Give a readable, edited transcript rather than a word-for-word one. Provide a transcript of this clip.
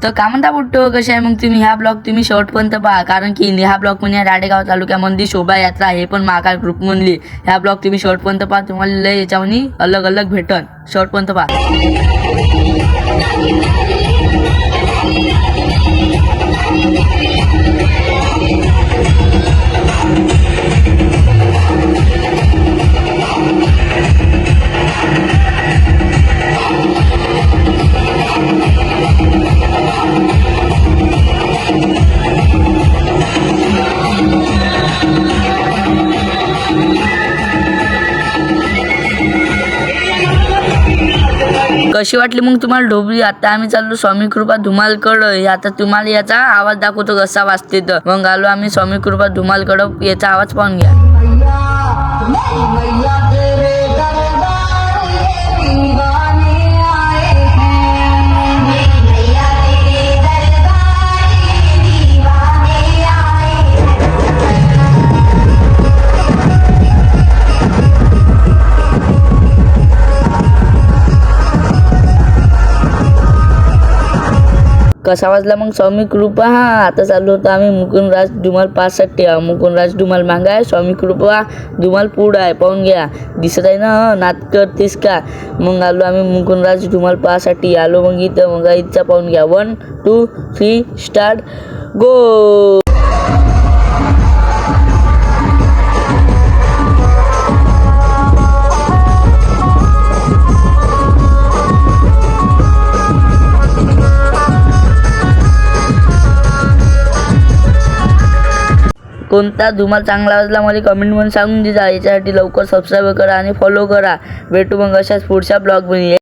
तर का म्हणता बुट्टो, कसे आहे मग तुम्ही? ह्या ब्लॉग तुम्ही शेवटपर्यंत पहा, कारण की ह्या ब्लॉग म्हणजे राडेगाव तालुक्यामध्ये शोभायात्रा हे पण महाकाल ग्रुप म्हणली. ह्या ब्लॉग तुम्ही शेवटपर्यंत पहा, तुम्हाला लय याच्यामध्ये अलग अलग भेटन. शेवटपर्यंत पहा. कशी वाटली मग तुम्हाला ढोबळी? आता आम्ही चाललो स्वामी कृपा धुमालकडं. आता तुम्हाला याचा आवाज दाखवतो कसा वाजते. तर मग आलो आम्ही स्वामी कृपा धुमालकडं. याचा आवाज पाहून घ्या. कसा वाजला मग स्वामी कृपा? आता चालू होतं आम्ही मुकुंदराज धुमाल पाचसाठी. मुकुंदराज धुमाल मागा आहे, स्वामी कृपा धुमाल पुढं आहे. पाहून घ्या, दिसत आहे ना? नात करतेस का? मग आलो आम्ही मुकुंदराज धुमाल पाचसाठी. आलो मग इथं. मग इथचा पाहून घ्या. 1 2 3 स्टार्ट गो. कोणता धुमाल चांगला वाजला मला कमेंटमध्ये सांगून द्या. याच्यासाठी लवकर सबस्क्राईब करा आणि फॉलो करा. भेटू मग अशाच पुढच्या ब्लॉगमध्ये.